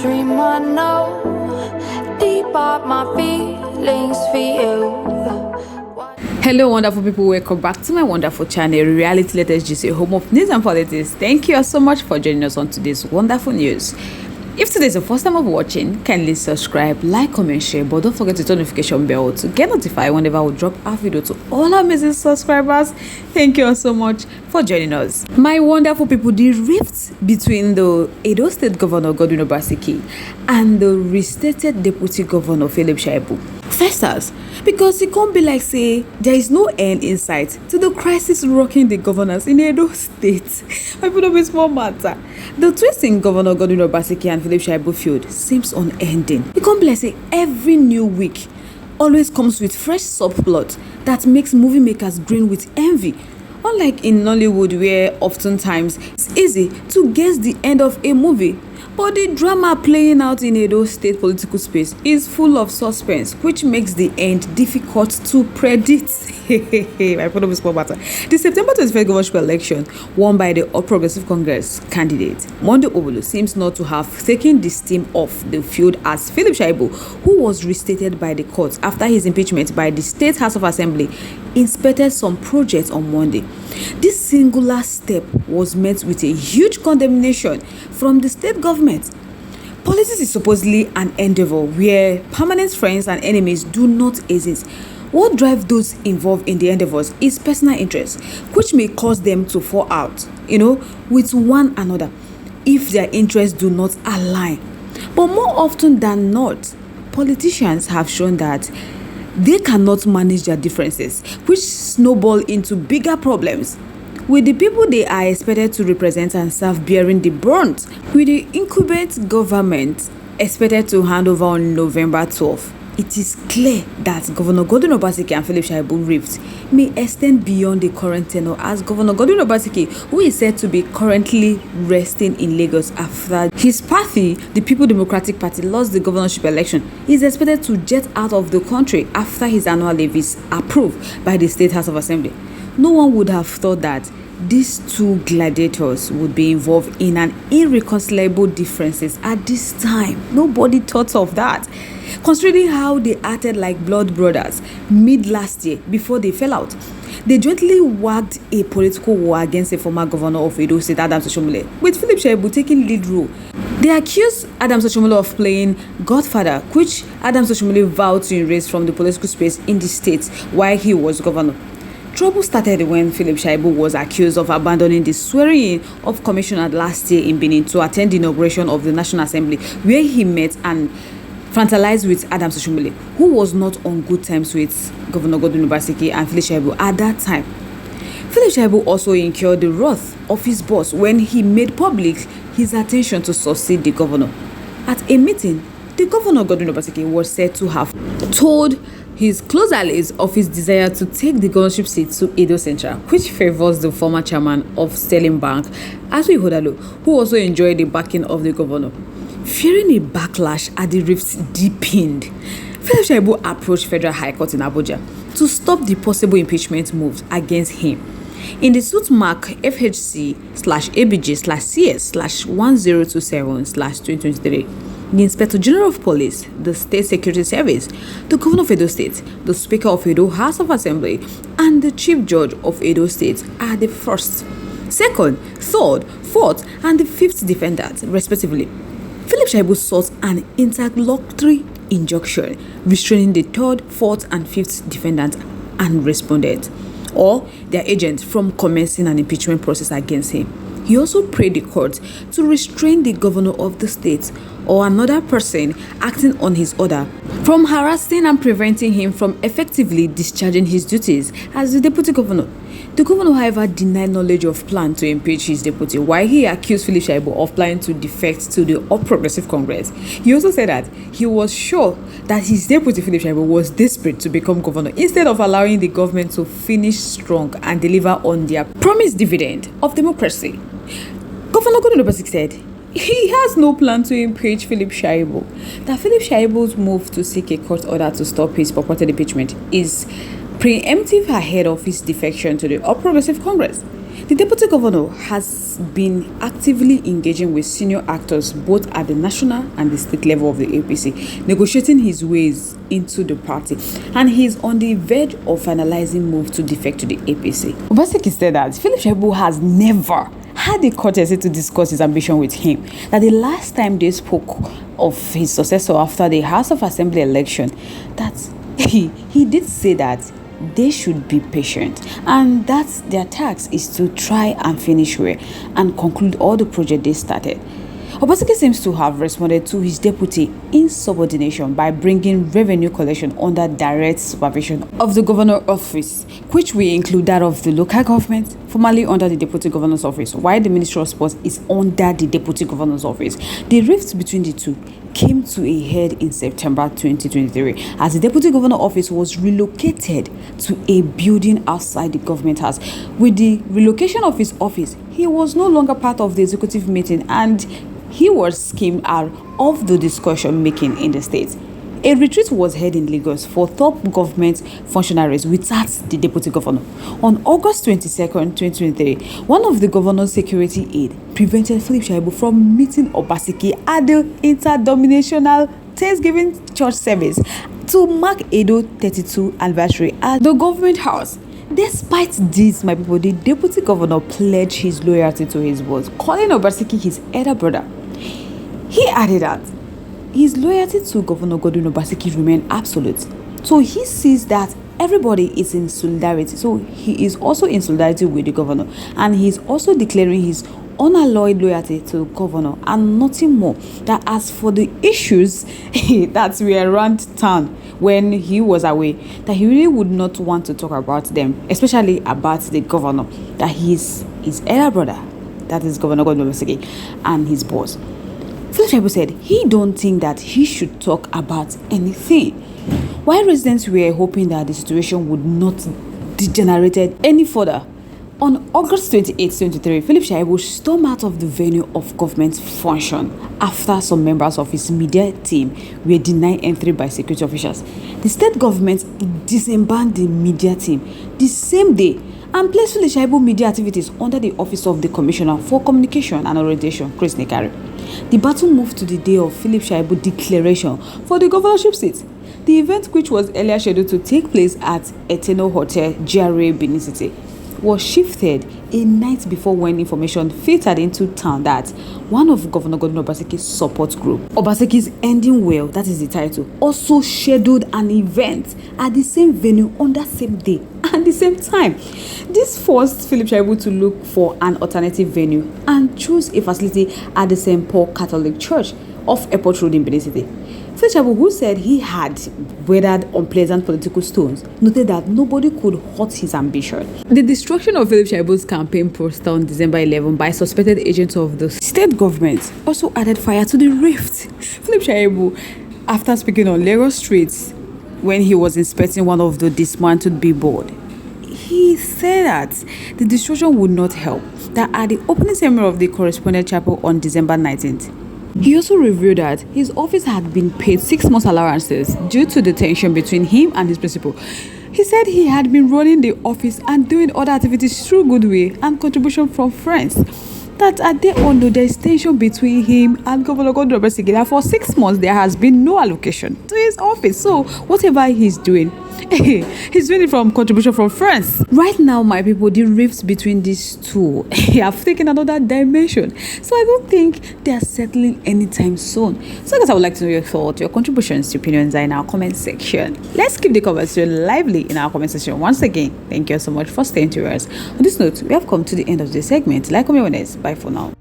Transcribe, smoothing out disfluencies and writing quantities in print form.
dream I know, deep up my feelings for you. Hello wonderful people, welcome back to my wonderful channel Reality Latest GC, home of news and politics. Thank you so much for joining us on today's wonderful news. If today is the first time of watching, kindly subscribe, like, comment, share, but don't forget to turn the notification bell to get notified whenever we drop our video. To all our amazing subscribers, thank you so much for joining us. My wonderful people, the rift between the Edo State Governor Godwin Obaseki and the restated Deputy Governor Philip Shaibu festers because it can't be like say there is no end in sight to the crisis rocking the governors in Edo State. My put up a small matter. The twist in Governor Godwin Obaseki and Philip Shaibu feud seems unending. It can't be like say every new week always comes with fresh subplot that makes movie makers grin with envy. Unlike in Nollywood, where oftentimes it's easy to guess the end of a movie, but the drama playing out in Edo State political space is full of suspense, which makes the end difficult to predict. I put up a small matter. The September 25th governorship election, won by the All Progressive Congress candidate Monday Obolo, seems not to have taken the steam off the field as Philip Shaibu, who was restated by the court after his impeachment by the State House of Assembly, inspected some projects on Monday. This singular step was met with a huge condemnation from the state government. Politics is supposedly an endeavor where permanent friends and enemies do not exist. What drives those involved in the endeavors is personal interest, which may cause them to fall out, with one another if their interests do not align. But more often than not, politicians have shown that they cannot manage their differences, which snowball into bigger problems, with the people they are expected to represent and serve bearing the brunt, with the incumbent government expected to hand over on November 12th. It is clear that Governor Godwin Obaseki and Philip Shaibu rift may extend beyond the current tenure, as Governor Godwin Obaseki, who is said to be currently resting in Lagos after his party, the People Democratic Party, lost the governorship election, is expected to jet out of the country after his annual leave is approved by the State House of Assembly. No one would have thought that these two gladiators would be involved in an irreconcilable differences at this time. Nobody thought of that, considering how they acted like blood brothers mid last year before they fell out. They jointly waged a political war against a former governor of Edo State, Adams Oshomole, with Philip Shaibu taking lead role. They accused Adams Oshomole of playing Godfather, which Adams Oshomole vowed to erase from the political space in the state while he was governor. Trouble started when Philip Shaibu was accused of abandoning the swearing-in of commissioner last year in Benin to attend the inauguration of the National Assembly, where he met and fraternized with Adams Oshomole, who was not on good terms with Governor Godwin Obaseki and Philip Shaibu at that time. Philip Shaibu also incurred the wrath of his boss when he made public his intention to succeed the governor. At a meeting, the Governor Godwin Obaseki was said to have told his close allies of his desire to take the governorship seat to Edo Central, which favors the former chairman of Sterling Bank, Asui Hodalo, who also enjoyed the backing of the governor. Fearing a backlash at the rift deepened, Philip Shaibu approached Federal High Court in Abuja to stop the possible impeachment moves against him. In the suit mark FHC/ABG/CS/1027/2023, the Inspector General of Police, the State Security Service, the Governor of Edo State, the Speaker of Edo House of Assembly, and the Chief Judge of Edo State are the first, second, third, fourth, and the fifth defendants, respectively. Philip Shaibu sought an interlocutory injunction restraining the third, fourth, and fifth defendants and respondents, or their agents, from commencing an impeachment process against him. He also prayed the court to restrain the governor of the state or another person acting on his order from harassing and preventing him from effectively discharging his duties as the deputy governor. The governor, however, denied knowledge of plan to impeach his deputy, while he accused Philip Shaibu of planning to defect to the All Progressive Congress. He also said that he was sure that his deputy, Philip Shaibu, was desperate to become governor instead of allowing the government to finish strong and deliver on their promised dividend of democracy. Governor Godwin Obaseki said he has no plan to impeach Philip Shaibu, that Philip Shaibu's move to seek a court order to stop his purported impeachment is preemptive ahead of his defection to the All Progressive Congress. The deputy governor has been actively engaging with senior actors both at the national and the state level of the APC, negotiating his ways into the party, and he is on the verge of finalizing move to defect to the APC. Obaseki said that Philip Shaibu has never had the courtesy to discuss his ambition with him, that the last time they spoke of his successor after the House of Assembly election, that he did say that they should be patient and that their task is to try and finish well and conclude all the project they started. Obaseki seems to have responded to his deputy insubordination by bringing revenue collection under direct supervision of the governor's office, which will include that of the local government, formerly under the deputy governor's office, while the Ministry of Sports is under the deputy governor's office. The rift between the two came to a head in September 2023 as the deputy governor's office was relocated to a building outside the government house. With the relocation of his office, he was no longer part of the executive meeting and he was schemed out of the discussion making in the state. A retreat was held in Lagos for top government functionaries without the deputy governor. On August 22nd, 2023, one of the governor's security aides prevented Philip Shaibu from meeting Obaseki at the interdenominational Thanksgiving church service to mark Edo 32 anniversary at the government house. Despite this, my people, the deputy governor pledged his loyalty to his boss, calling Obaseki his elder brother. He added that his loyalty to Governor Godwin Obaseki remained absolute. So he sees that everybody is in solidarity. So he is also in solidarity with the governor, and he is also declaring his unalloyed loyalty to the governor and nothing more. That as for the issues that were around town when he was away, that he really would not want to talk about them, especially about the governor, that he is his elder brother, that is Governor Godwin Obaseki, and his boss. Philip Shaibu said he don't think that he should talk about anything. While residents were hoping that the situation would not degenerate any further, on August 28, 2023, Philip Shaibu stormed out of the venue of government function after some members of his media team were denied entry by security officials. The state government disbanded the media team the same day and placed Philip Shaibu media activities under the office of the Commissioner for Communication and Orientation, Chris Nekari. The battle moved to the day of Philip Shaibu declaration for the governorship seat. The event, which was earlier scheduled to take place at Eternal Hotel, GRA, Benin City, was shifted a night before when information filtered into town that one of Governor Godwin Obaseki's support group, Obaseki's Ending Well, that is the title, also scheduled an event at the same venue on that same day and the same time. This forced Philip Shaibu to look for an alternative venue and choose a facility at the St. Paul Catholic Church off Airport Road in Benin City. Philip Shaibu, who said he had weathered unpleasant political storms, noted that nobody could hurt his ambition. The destruction of Philip Shaibu's campaign poster on December 11 by suspected agents of the state government also added fire to the rift. Philip Shaibu, after speaking on Lagos streets when he was inspecting one of the dismantled billboards, he said that the destruction would not help, that at the opening ceremony of the correspondent chapel on December 19th, he also revealed that his office had been paid 6 months allowances due to the tension between him and his principal. He said he had been running the office and doing other activities through goodwill and contribution from friends. That at the end, there is tension between him and Governor Godwin Obaseki. That for 6 months there has been no allocation to his office. So whatever he's doing, he's doing it from contribution from friends. Right now, my people, the rifts between these two have taken another dimension. So I don't think they are settling anytime soon. So I guess I would like to know your thoughts, your contributions, your opinions are in our comment section. Let's keep the conversation lively in our comment section. Once again, thank you so much for staying to us. On this note, we have come to the end of this segment. Like, comment, bye for now.